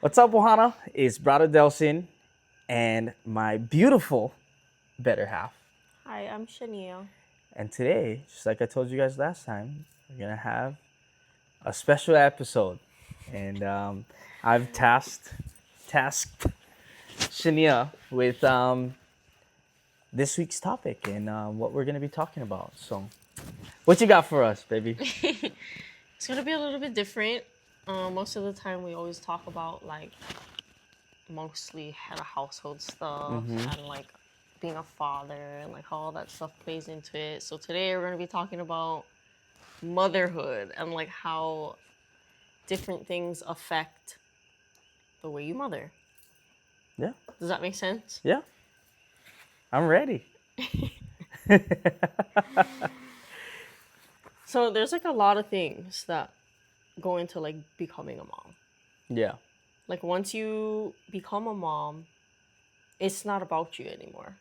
What's up, Ohana? It's Brother Delsin and my beautiful better half. Hi, I'm Shania. And today, just like I told you guys last time, we're gonna have a special episode. And I've tasked Shania with this week's topic and what we're gonna be talking about. So, what you got for us, baby? It's gonna be a little bit different. Most of the time, we always talk about like mostly head of household stuff and like being a father and like how all that stuff plays into it. So today we're gonna be talking about motherhood and like how different things affect the way you mother. Yeah, Does that make sense? yeah, I'm ready. So there's like a lot of things that go into like becoming a mom. Yeah, Like once you become a mom, it's not about you anymore.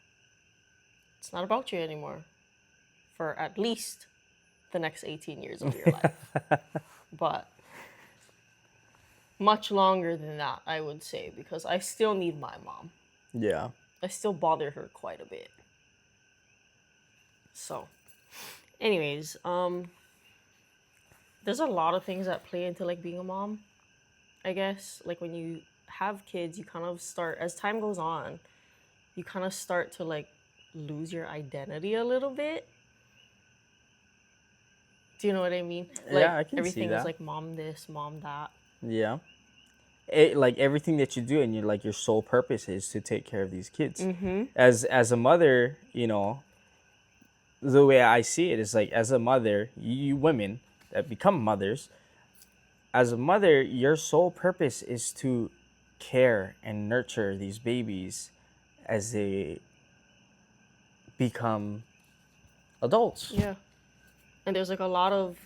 It's not about you anymore for at least the next 18 years of your life. But much longer than that, I would say, because I still need my mom. yeah. I still bother her quite a bit. So, anyways, there's a lot of things that play into like being a mom, I guess. Like when you have kids, you kind of start, as time goes on, you kind of start to like lose your identity a little bit. Do you know what I mean? Like Yeah, I can see everything is that. like mom this, mom that. Yeah. Like everything that you do and you like your sole purpose is to take care of these kids. As a mother, the way I see it is like as a mother, you women that become mothers, as a mother, your sole purpose is to care and nurture these babies as they become adults. Yeah. And there's like a lot of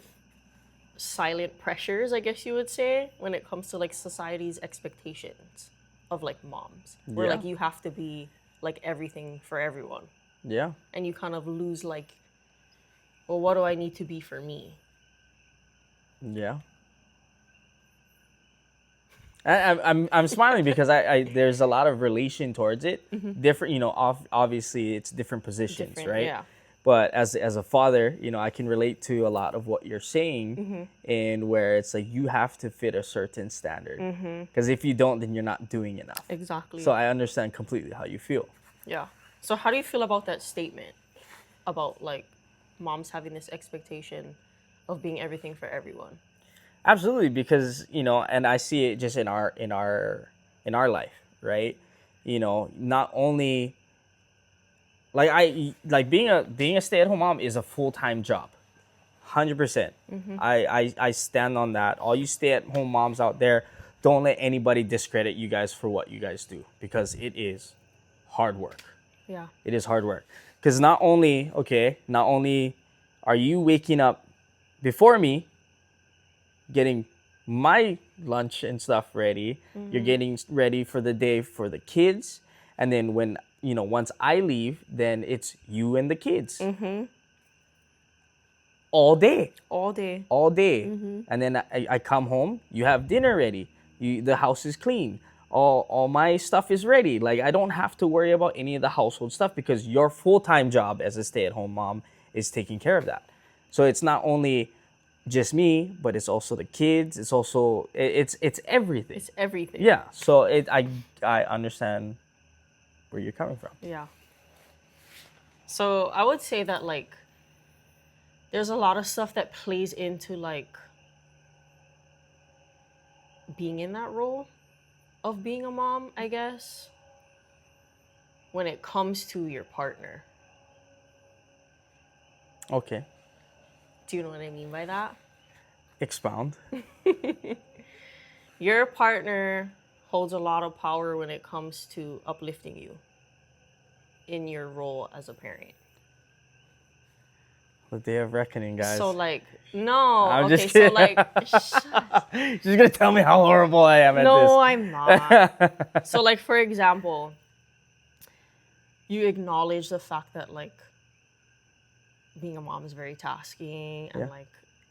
silent pressures, I guess you would say, when it comes to like society's expectations of like moms. Where Yeah. like you have to be like everything for everyone. Yeah. And you kind of lose like, well, what do I need to be for me? Yeah. I'm smiling because I there's a lot of relation towards it. Different, obviously it's different positions, Different, right? yeah. But as a father, I can relate to a lot of what you're saying, and where it's like you have to fit a certain standard, because if you don't, then you're not doing enough. Exactly. So I understand completely how you feel. Yeah. So how do you feel about that statement about like moms having this expectation of being everything for everyone? Absolutely, because and I see it just in our life, right? Not only like being a stay-at-home mom is a full-time job, 100%. I stand on that. All you stay-at-home moms out there, don't let anybody discredit you guys for what you guys do, because it is hard work. Yeah. It is hard work, because not only are you waking up before me, getting my lunch and stuff ready. You're getting ready for the day for the kids. And then once I leave, then it's you and the kids all day, All day. all day. And then I come home, you have dinner ready. The house is clean. All my stuff is ready. Like I don't have to worry about any of the household stuff, because your full-time job as a stay-at-home mom is taking care of that. So it's not only just me, but it's also the kids. It's also it's everything. It's everything. Yeah. So I understand where you're coming from. Yeah. So I would say that like there's a lot of stuff that plays into like being in that role of being a mom, I guess, when it comes to your partner. Okay. Do you know what I mean by that? Expound. Your partner holds a lot of power when it comes to uplifting you in your role as a parent. The day of reckoning, guys. So like, no. I'm Okay, just kidding. so like, She's gonna tell me how horrible I am at no, this. I'm not. So like, for example, you acknowledge the fact that like being a mom is very tasking and Yeah. like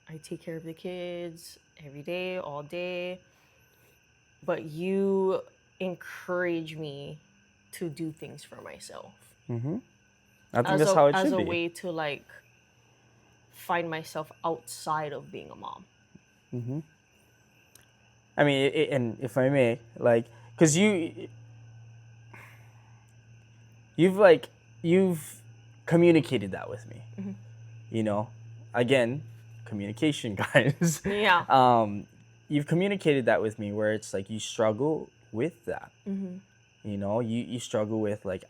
I take care of the kids every day, all day. but you encourage me to do things for myself I think that's how it as should a be. way to like find myself outside of being a mom. I mean, and if I may, like, because you've communicated that with me. You know, again, communication, guys. Yeah. You've communicated that with me where it's like you struggle with that. You know, you struggle with like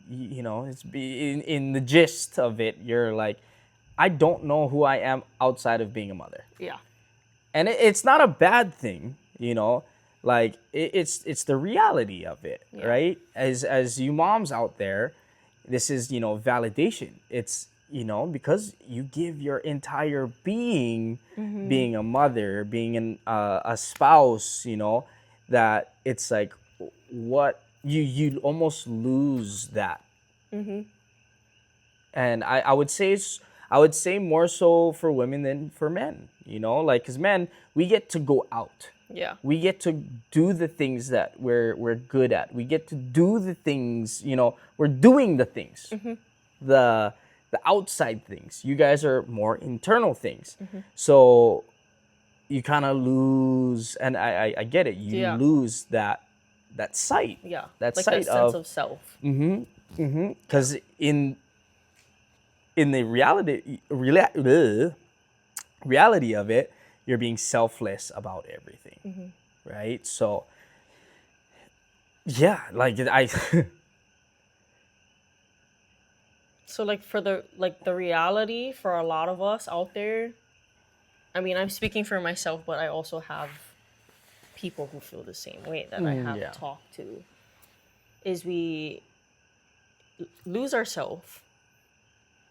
you know, it's in the gist of it. You're like, I don't know who I am outside of being a mother. Yeah. And it's not a bad thing, you know, like it's the reality of it, Yeah. right? As you moms out there, this is, you know, validation. It's, you know, because you give your entire being being a mother, being a spouse, you know, that it's like what you almost lose that. And I would say more so for women than for men, you know, like, because men, we get to go out, Yeah. we get to do the things that we're good at, we get to do the things, you know, we're doing the things, the outside things. You guys are more internal things. So you kind of lose, and I get it, you Yeah. lose that sight, Yeah. that Like that sight sense of of self. because in the reality of it, you're being selfless about everything, right? So yeah, like I So like for the reality for a lot of us out there, I mean, I'm speaking for myself, but I also have people who feel the same way that I have yeah, talked to, is we lose ourselves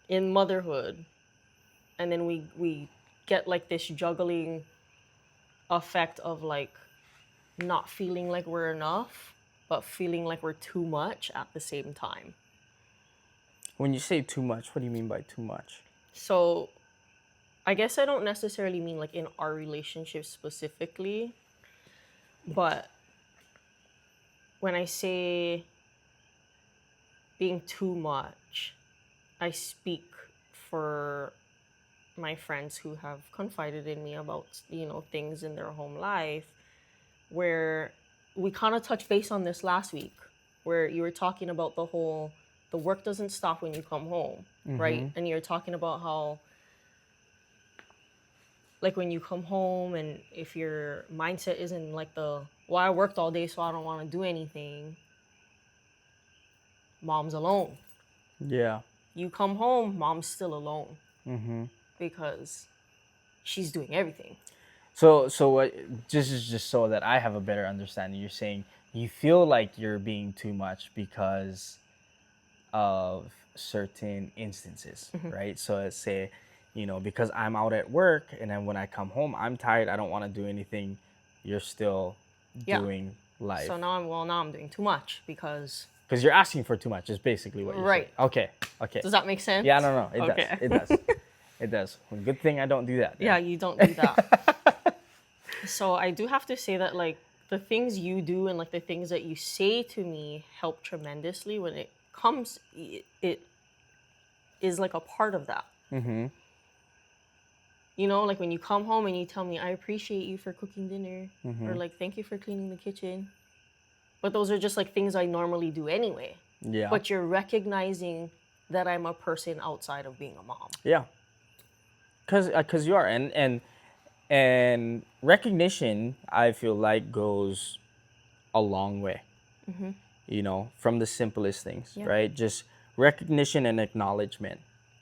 in motherhood, and then we get like this juggling effect of like not feeling like we're enough, but feeling like we're too much at the same time. when you say too much, what do you mean by too much? So I guess I don't necessarily mean like in our relationship specifically, but when I say being too much, I speak for my friends who have confided in me about, you know, things in their home life, where we kind of touched base on this last week, where you were talking about the work doesn't stop when you come home, right? And you're talking about how like when you come home and if your mindset isn't like well, I worked all day so I don't want to do anything, mom's alone. Yeah. You come home, mom's still alone because she's doing everything. So what? This is just so that I have a better understanding. You're saying you feel like you're being too much because of certain instances, right? So let's say, you know, because I'm out at work and then when I come home, I'm tired. I don't want to do anything. You're still Yeah. doing life. So now I'm doing too much because Because you're asking for too much is basically what you're right. saying. Okay. Okay. Does that make sense? Yeah, no. It Okay. does. It does. It does. Well, good thing I don't do that. Yeah, you don't do that. So I do have to say that like the things you do and like the things that you say to me help tremendously when it comes. It is like a part of that. You know, like when you come home and you tell me, I appreciate you for cooking dinner, or like, thank you for cleaning the kitchen. But those are just like things I normally do anyway. Yeah. But you're recognizing that I'm a person outside of being a mom. Yeah. Because you are. And recognition, I feel like, goes a long way, you know, from the simplest things, Yeah. right? Just recognition and acknowledgement.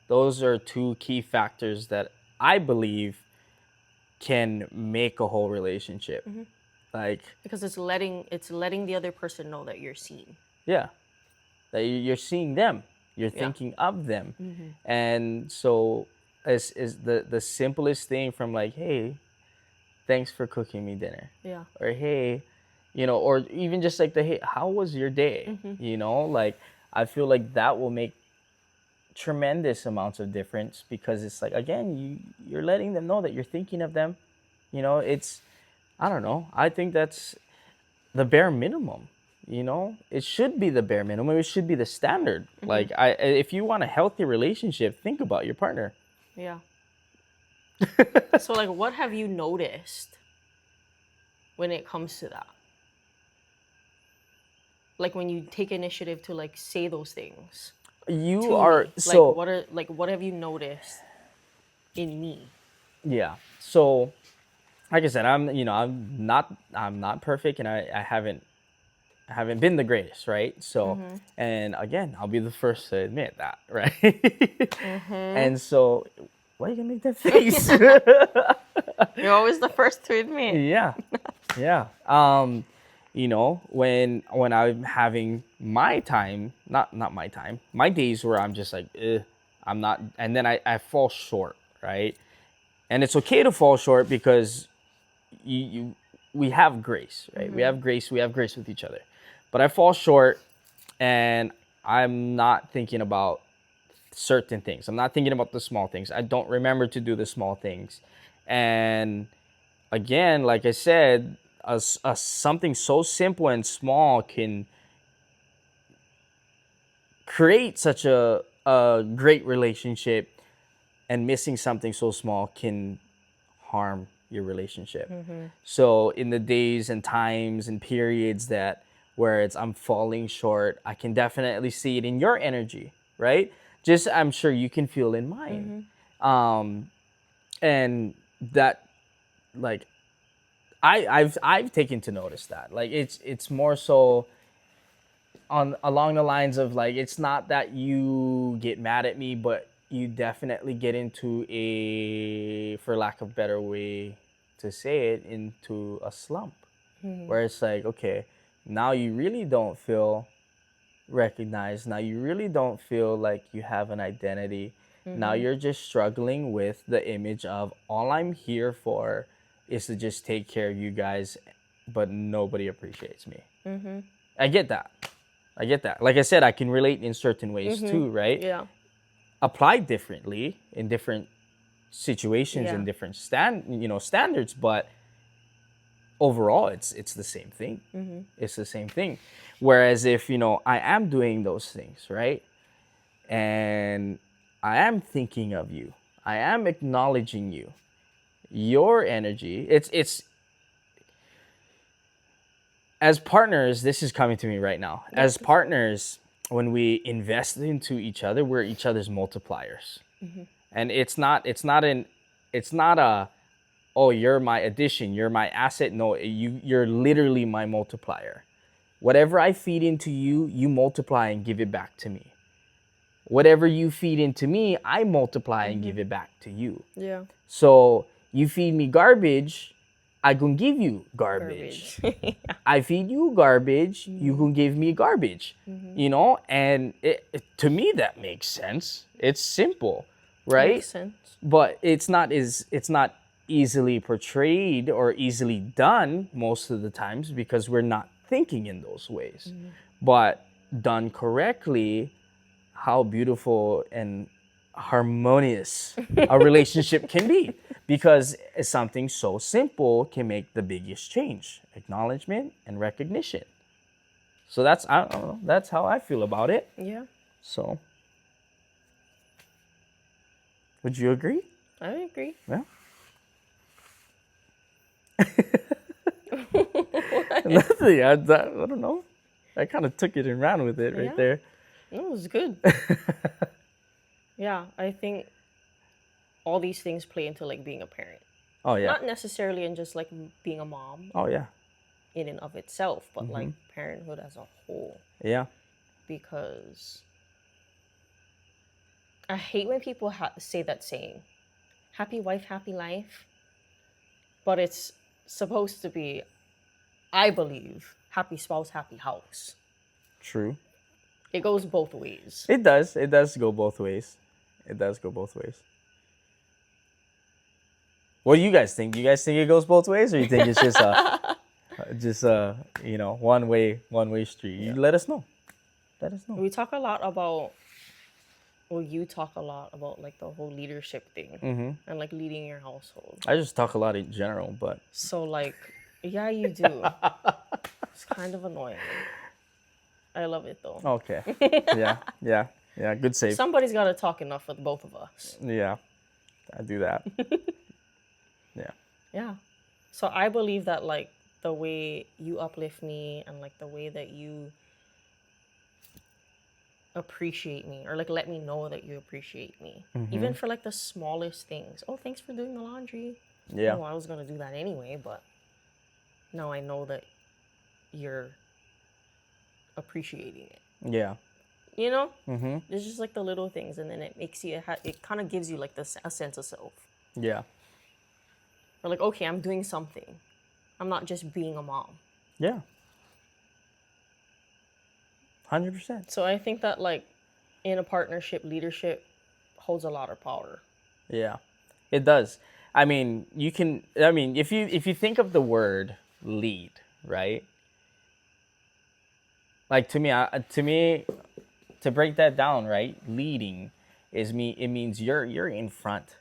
Those are two key factors that I believe can make a whole relationship. Like, Because it's letting the other person know that you're seen. yeah, that you're seeing them, you're thinking of them. And so is the simplest thing from like, hey, thanks for cooking me dinner. Yeah. Or hey, you know, or even just like the hey, how was your day? You know, like I feel like that will make tremendous amounts of difference because it's like again, you're letting them know that you're thinking of them. You know, it's I don't know. I think that's the bare minimum. It should be the bare minimum. It should be the standard. Like, if you want a healthy relationship, think about your partner. Yeah. So, like, what have you noticed when it comes to that? Like, when you take initiative to, like, say those things You to are me. so What have you noticed in me? Yeah. So, like I said, I'm not perfect, and I haven't been the greatest, right? So, and again, I'll be the first to admit that, right? And so, why you gonna make that face? You're always the first to admit. Yeah, yeah. When I'm having my time, not my time, my days where I'm just like, I'm not, and then I fall short, right? And it's okay to fall short because you we have grace, right? We have grace with each other. But I fall short, and I'm not thinking about certain things. I'm not thinking about the small things. I don't remember to do the small things. And again, like I said, something so simple and small can create such a great relationship, and missing something so small can harm your relationship. So in the days and times and periods that where I'm falling short, I can definitely see it in your energy, right? Just I'm sure you can feel in mine. And that, like, I've taken to notice that. Like, it's more so on along the lines of, like, it's not that you get mad at me, but you definitely get into a, for lack of better way to say it, into a slump, where it's like, okay, now you really don't feel recognized. Now you really don't feel like you have an identity. Now you're just struggling with the image of, all I'm here for is to just take care of you guys, but nobody appreciates me. I get that. Like I said, I can relate in certain ways too, right? Yeah. Applied differently in different situations Yeah. and different standards, but overall, it's the same thing. It's the same thing. Whereas if I am doing those things, right, and I am thinking of you, I am acknowledging you, your energy. It's as partners, this is coming to me right now. As partners, when we invest into each other, we're each other's multipliers. And it's not a, oh, you're my addition, you're my asset. No, you're literally my multiplier. Whatever I feed into you, you multiply and give it back to me. Whatever you feed into me, I multiply and give it back to you. Yeah. So you feed me garbage, I gonna give you garbage. I feed you garbage, you gonna give me garbage. And to me that makes sense. It's simple, right? Makes sense. But it's not easily portrayed or easily done most of the times because we're not thinking in those ways. But done correctly, how beautiful and harmonious a relationship can be, because something so simple can make the biggest change: acknowledgement and recognition. So I don't know, that's how I feel about it. Yeah. So would you agree? I agree. Yeah. Nothing. I don't know. I kind of took it and ran with it right Yeah. there. It was good. Yeah, I think all these things play into like being a parent. Oh yeah. Not necessarily in just like being a mom Oh yeah. in and of itself, but like parenthood as a whole. Yeah. Because I hate when people say that saying, happy wife, happy life. But it's supposed to be, I believe, happy spouse, happy house. True. It goes both ways. It does. It does go both ways. It does go both ways. What do you guys think? Do you guys think it goes both ways, or you think it's just one way street? You let us know. Let us know. We talk a lot about, well, you talk a lot about like the whole leadership thing and like leading your household. I just talk a lot in general, but So like, yeah, you do. It's kind of annoying. I love it though. Okay. Yeah. Yeah. Yeah. Good save. Somebody's got to talk enough with both of us. Yeah. I do that. Yeah. Yeah. So I believe that like the way you uplift me and like the way that you appreciate me or like let me know that you appreciate me, even for like the smallest things. Oh, thanks for doing the laundry. Yeah. Oh, I was gonna do that anyway, but now I know that you're appreciating it. Yeah. You know, it's just like the little things, and then it makes you. It kind of gives you like this a sense of self. Yeah. Or like, okay, I'm doing something. I'm not just being a mom. Yeah. 100%. So I think that like in a partnership, leadership holds a lot of power. Yeah. It does. I mean, you can. I mean, if you think of the word lead, right? Like to break that down, right? Leading is me. It means you're in front.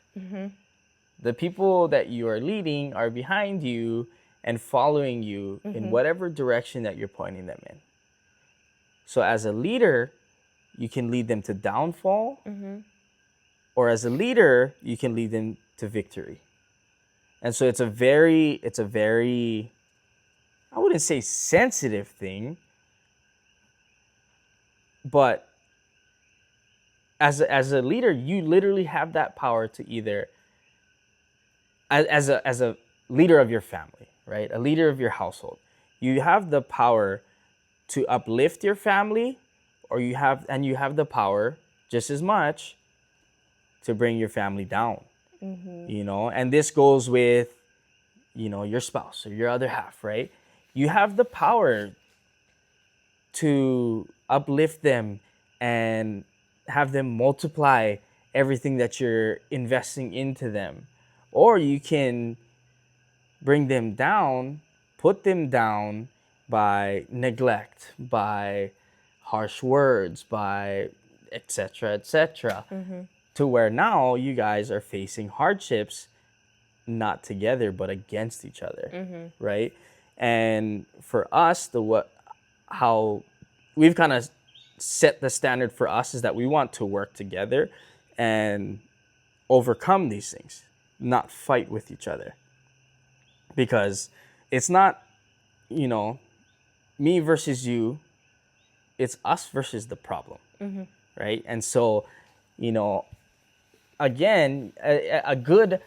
The people that you are leading are behind you and following you in whatever direction that you're pointing them in. So as a leader, you can lead them to downfall, or as a leader, you can lead them to victory. And so it's a very, I wouldn't say sensitive thing, but as a leader, you literally have that power to either, as a leader of your family, right? A leader of your household, you have the power to uplift your family, or you have the power just as much to bring your family down. And this goes with your spouse or your other half, right? You have the power to uplift them and have them multiply everything that you're investing into them, or you can bring them down, put them down by neglect, by harsh words, by etc., etc., to where now you guys are facing hardships not together but against each other, right? And for us, how we've kind of set the standard for us is that we want to work together and overcome these things, not fight with each other. Because it's not, me versus you, it's us versus the problem, right? And so, again, a good,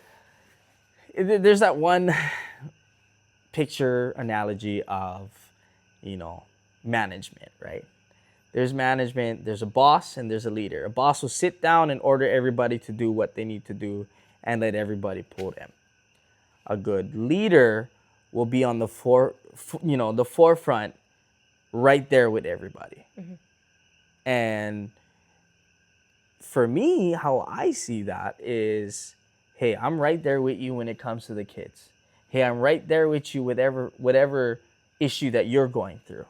there's that one picture analogy of, management, right? There's management, there's a boss, and there's a leader. A boss will sit down and order everybody to do what they need to do and let everybody pull them. A good leader will be on the forefront, right there with everybody. And for me, how I see that is, hey, I'm right there with you when it comes to the kids. Hey, I'm right there with you with whatever issue that you're going through,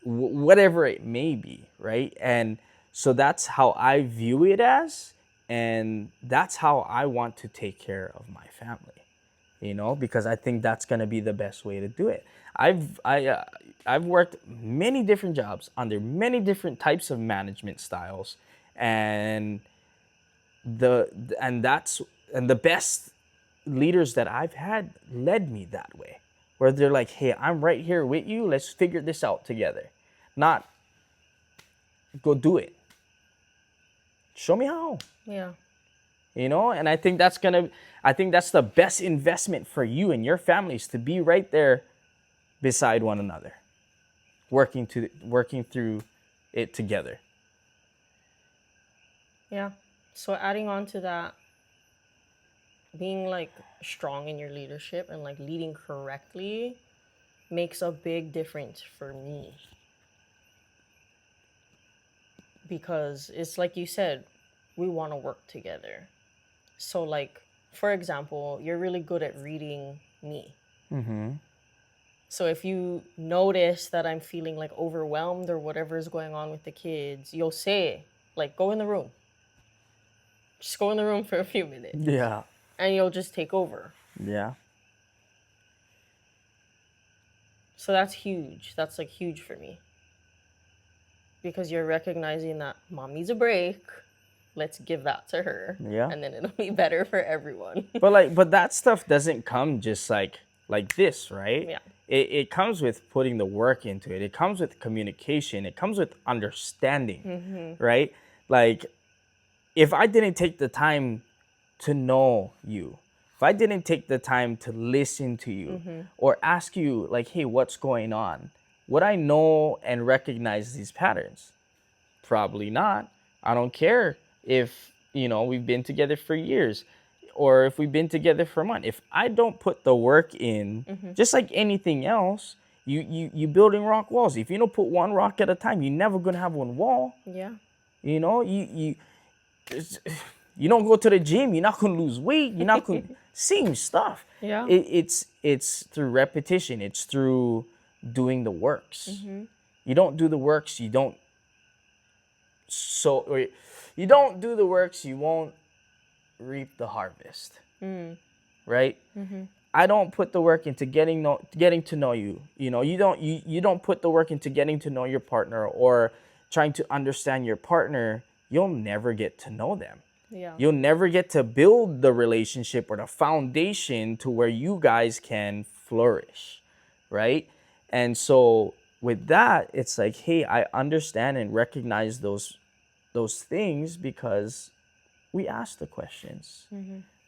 whatever it may be, right? And so that's how I view it as, and that's how I want to take care of my family, because I think that's going to be the best way to do it. I've worked many different jobs under many different types of management styles, and the best leaders that I've had led me that way, where they're like, hey, I'm right here with you, let's figure this out together, not go do it, show me how. Yeah. And I think that's the best investment for you and your families, to be right there beside one another, working through it together. Yeah. So adding on to that, being like strong in your leadership and like leading correctly makes a big difference for me. Because it's like you said, we want to work together. So like, for example, you're really good at reading me. So if you notice that I'm feeling like overwhelmed or whatever is going on with the kids, you'll say, like, go in the room. Just go in the room for a few minutes. Yeah. And you'll just take over. Yeah. So that's huge. That's like huge for me. Because you're recognizing that mom needs a break. Let's give that to her. Yeah. And then it'll be better for everyone. But that stuff doesn't come just like this, right? Yeah. It comes with putting the work into it. It comes with communication. It comes with understanding, right? Like, if I didn't take the time to know you, if I didn't take the time to listen to you or ask you, like, hey, what's going on? Would I know and recognize these patterns? Probably not. I don't care if, we've been together for years or if we've been together for a month. If I don't put the work in, just like anything else, you building rock walls. If you don't put one rock at a time, you're never gonna have one wall. Yeah. You don't go to the gym, you're not gonna lose weight. You're not gonna same stuff. Yeah. It's through repetition. It's through doing the works. You don't do the works, you don't do the works, you won't reap the harvest. Right? I don't put the work into getting to know you. You don't put the work into getting to know your partner or trying to understand your partner. You'll never get to know them. Yeah. You'll never get to build the relationship or the foundation to where you guys can flourish, right? And so with that, it's like, hey, I understand and recognize those things because we ask the questions.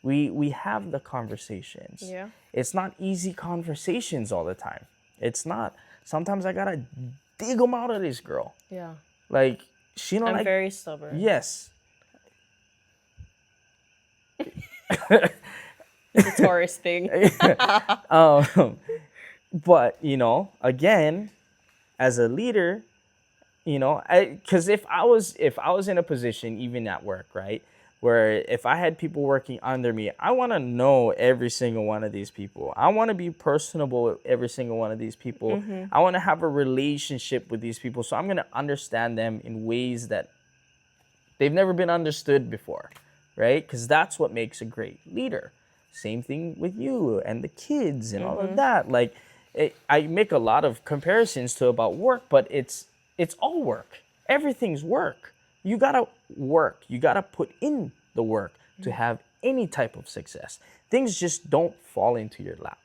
We have the conversations. Yeah. It's not easy conversations all the time. It's not. Sometimes I gotta dig them out of this girl. Yeah. Like, she don't I'm very stubborn. Yes. It's a Taurus thing. But, again, as a leader, because if I was in a position, even at work, right, where if I had people working under me, I want to know every single one of these people. I want to be personable with every single one of these people. I want to have a relationship with these people. So I'm going to understand them in ways that they've never been understood before, right? Because that's what makes a great leader. Same thing with you and the kids and all of that. Like, I make a lot of comparisons to about work, but it's all work. Everything's work. You gotta work. You gotta put in the work to have any type of success. Things just don't fall into your lap.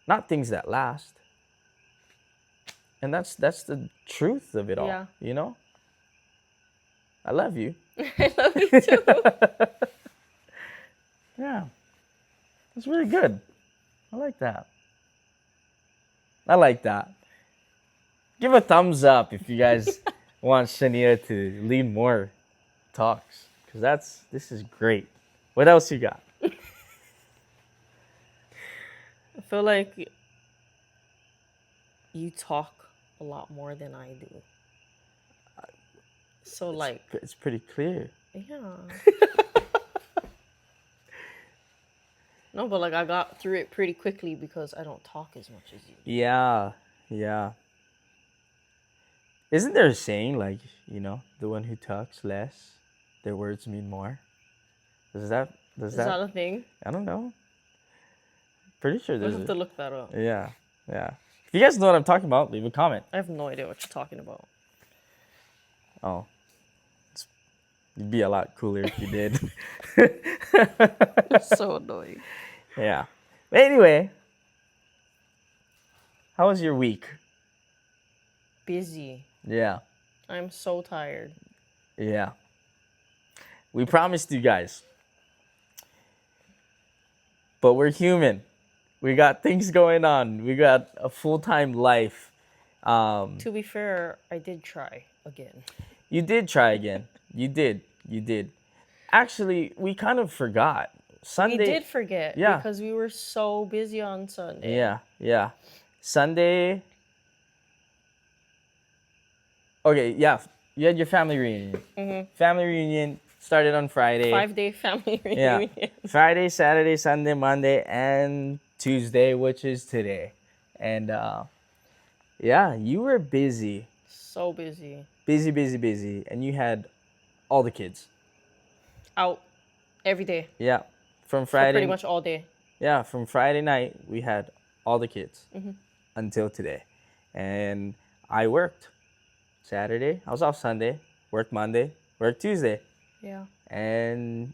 Not things that last. And that's the truth of it all. Yeah. I love you. I love you too. Yeah. That's really good. I like that. I like that. Give a thumbs up if you guys want Shania to lead more talks, because this is great. What else you got? I feel like you talk a lot more than I do. So like, It's pretty clear. yeah. No, but like I got through it pretty quickly because I don't talk as much as you. Yeah. Isn't there a saying like, the one who talks less, their words mean more? Is that a thing? I don't know. Pretty sure I there's have to look that up. Yeah. If you guys know what I'm talking about, leave a comment. I have no idea what you're talking about. Oh. You'd be a lot cooler if you did. It's so annoying. Yeah. But anyway, how was your week? Busy. Yeah. I'm so tired. Yeah. We promised you guys. But we're human. We got things going on. We got a full-time life. To be fair, I did try again. You did try again. You did. Actually, we kind of forgot. Sunday. We did forget. Yeah. Because we were so busy on Sunday. Yeah. Sunday. Okay, yeah. You had your family reunion. Family reunion started on Friday. 5-day family reunion. Yeah. Friday, Saturday, Sunday, Monday, and Tuesday, which is today. And yeah, you were busy. So busy. Busy. And you had all the kids. Out every day. Yeah. From For Friday. pretty much all day. Yeah, from Friday night, we had all the kids. until today. And I worked Saturday. I was off Sunday. Worked Monday. Worked Tuesday. Yeah. And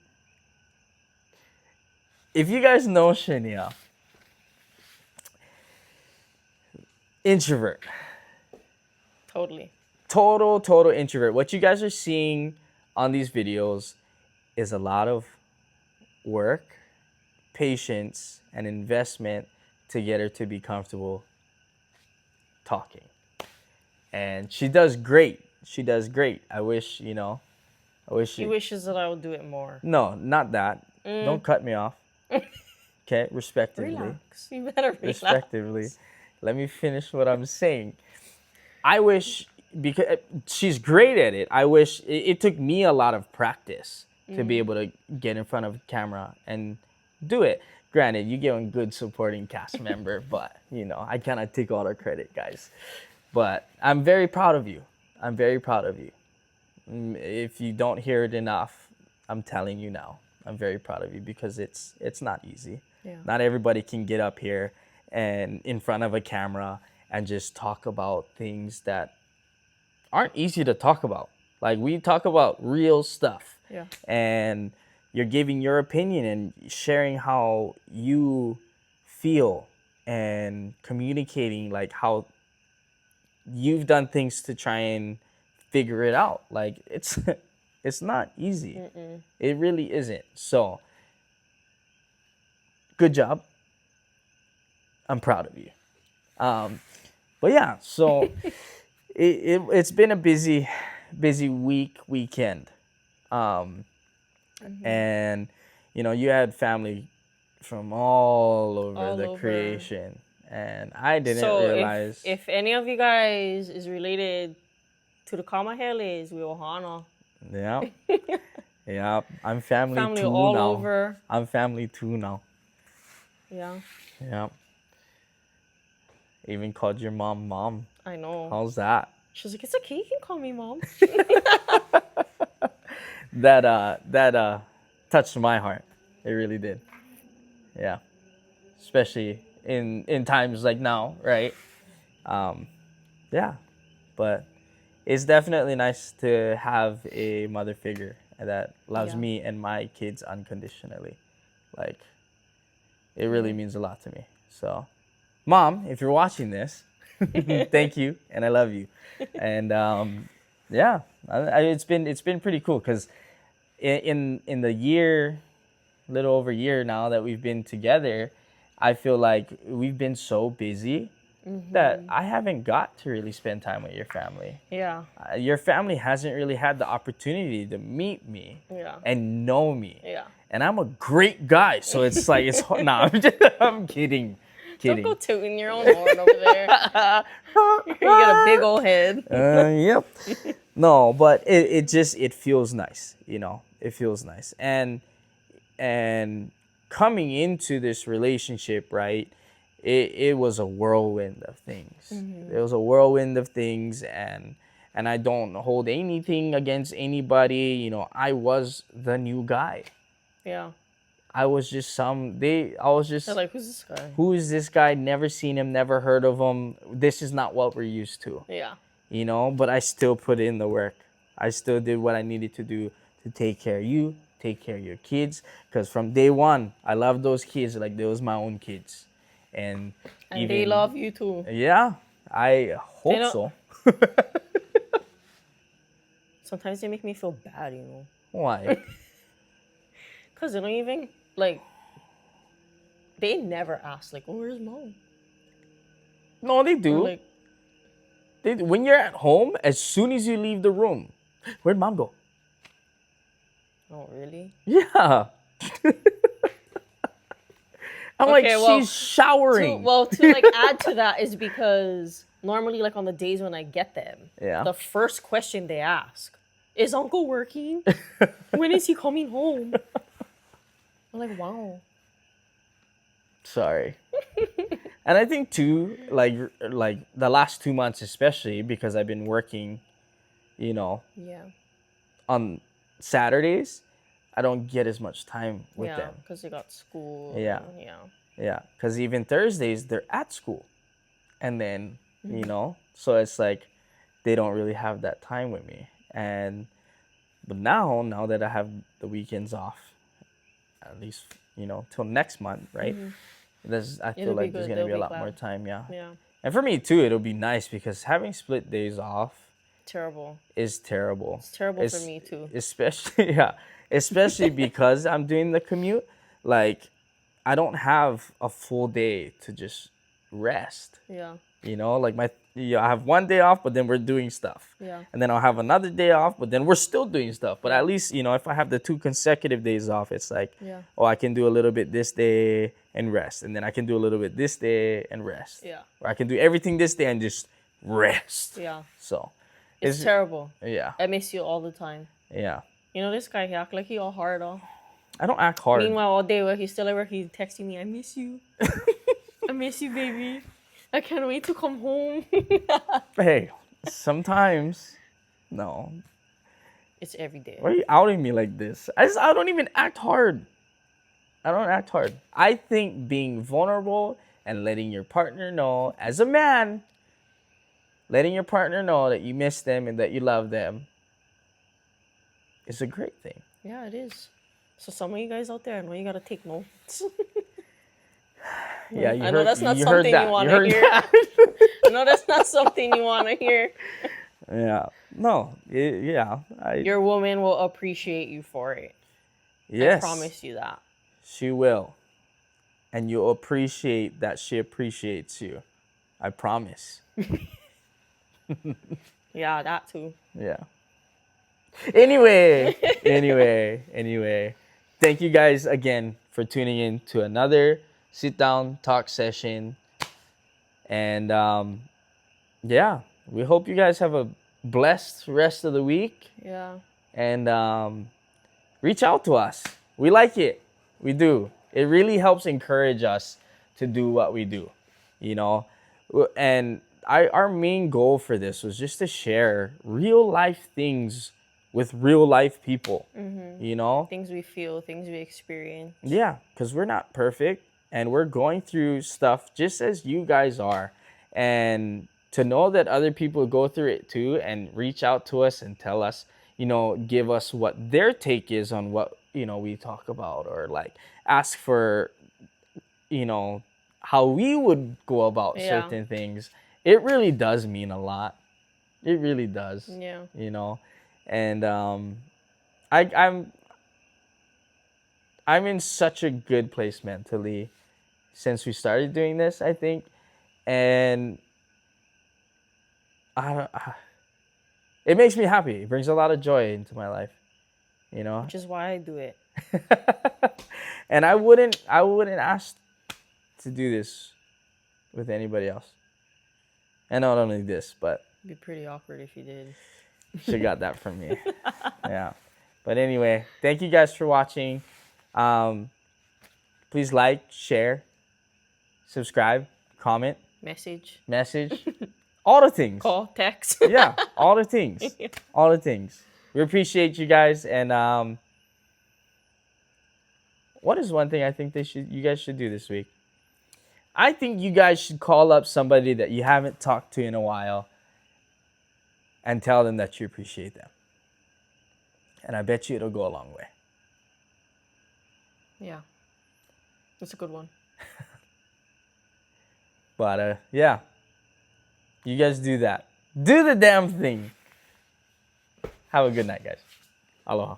if you guys know Shania, introvert, Totally. total introvert. What you guys are seeing on these videos is a lot of work, patience, and investment to get her to be comfortable talking. And she does great. She does great. I wish, I wish He wishes that I would do it more. No, not that. Don't cut me off. Okay, respectively. Relax. You better relax. Respectively. Let me finish what I'm saying. I wish, because she's great at it, I wish it took me a lot of practice to be able to get in front of a camera and do it. Granted, you give a good supporting cast member, but I cannot take all the credit, guys. But I'm very proud of you. I'm very proud of you. If you don't hear it enough, I'm telling you now. I'm very proud of you because it's not easy. Yeah. Not everybody can get up here and in front of a camera and just talk about things that aren't easy to talk about. Like, we talk about real stuff. Yeah. And you're giving your opinion and sharing how you feel and communicating like how you've done things to try and figure it out. Like, it's not easy. It really isn't. So, good job. I'm proud of you. But yeah, so it's been a busy weekend. And you had family from all over the creation, and I didn't realize. If any of you guys is related to the Kamaheles, we Ohana. Yeah. Yeah, I'm family too all now. over. I'm family too now. Yeah. Yeah. Even called your mom. I know. How's that? She's like, it's okay, you can call me mom. That touched my heart. It really did. Yeah. Especially in times like now, right? Yeah. But it's definitely nice to have a mother figure that loves me and my kids unconditionally. Like, it really means a lot to me. So, Mom, if you're watching this, thank you, and I love you. And yeah, it's been pretty cool because in the year, little over a year now that we've been together, I feel like we've been so busy that I haven't got to really spend time with your family. Yeah. Your family hasn't really had the opportunity to meet me and know me. Yeah. And I'm a great guy, so it's like it's nah. I'm kidding. Don't go tooting your own horn over there. You got a big old head. Yep. No, but it feels nice. It feels nice. And coming into this relationship, right? It was a whirlwind of things. It was a whirlwind of things, and I don't hold anything against anybody. I was the new guy. Yeah. I was just They're like, who's this guy? Who is this guy? Never seen him, never heard of him. This is not what we're used to. Yeah. But I still put in the work. I still did what I needed to do to take care of you, take care of your kids. Because from day one, I loved those kids like they was my own kids. And they love you too. Yeah, I hope so. Sometimes they make me feel bad, Why? Because they don't even, they never ask, oh, where's mom? No, they do. When you're at home, as soon as you leave the room, where'd mom go? Oh, really? Yeah. I'm she's showering. To add to that is because normally, on the days when I get them, the first question they ask is Uncle working? When is he coming home? I'm like, wow. Sorry. And I think too, like the last 2 months especially, because I've been working, on Saturdays, I don't get as much time with them. Because they got school. Yeah. Yeah. Because even Thursdays, they're at school. and then so it's like they don't really have that time with me. And but now that I have the weekends off, at least till next month, right? I feel It'll be like there's good. gonna They'll be a be lot more glad. time, yeah. Yeah. And for me too, it'll be nice because having split days off Terrible. is terrible. It's terrible for me too. Especially yeah, especially because I'm doing the commute. Like I don't have a full day to just rest. Yeah. Like I have one day off, but then we're doing stuff. Yeah. And then I'll have another day off, but then we're still doing stuff. But Yeah. at least, if I have the 2 consecutive days off, it's like, Yeah. oh, I can do a little bit this day and rest. And then I can do a little bit this day and rest. Yeah. Or I can do everything this day and just rest. Yeah. So It's terrible. yeah. I miss you all the time. Yeah. This guy, he act like he all hard, oh. I don't act hard. Meanwhile, all day while he's still at work, he's texting me, I miss you. I miss you, baby. I can't wait to come home. Hey, sometimes, no. It's every day. Why are you outing me like this? I don't even act hard. I don't act hard. I think being vulnerable and letting your partner know, as a man, letting your partner know that you miss them and that you love them is a great thing. Yeah, it is. So some of you guys out there, I know you gotta take notes. Yeah, I know that's not you something heard you want that. to hear. I know that's not something you want to hear. Yeah. No. Yeah. Your woman will appreciate you for it. Yes. I promise you that. She will. And you'll appreciate that she appreciates you. I promise. Yeah, that too. Yeah. Anyway. Thank you guys again for tuning in to another sit down talk session. And yeah, we hope you guys have a blessed rest of the week. Yeah. And reach out to us. We like it. We do. It really helps encourage us to do what we do, And our main goal for this was just to share real life things with real life people, Things we feel, things we experience. Yeah, because we're not perfect and we're going through stuff just as you guys are. And to know that other people go through it too and reach out to us and tell us, give us what their take is on what, we talk about, or like ask for, how we would go about certain things. It really does mean a lot. It really does. Yeah. And I'm in such a good place mentally since we started doing this, I think. And it makes me happy. It brings a lot of joy into my life, Which is why I do it. And I wouldn't ask to do this with anybody else. And not only this, but It'd be pretty awkward if you did. she got that from me. Yeah. But anyway, thank you guys for watching. Please like, share, subscribe, comment, Message. all the things. Call. Text. Yeah, all the things. All the things. We appreciate you guys. And what is one thing I think you guys should do this week? I think you guys should call up somebody that you haven't talked to in a while and tell them that you appreciate them. And I bet you it'll go a long way. Yeah. That's a good one. But yeah, you guys do that. Do the damn thing. Have a good night, guys. Aloha.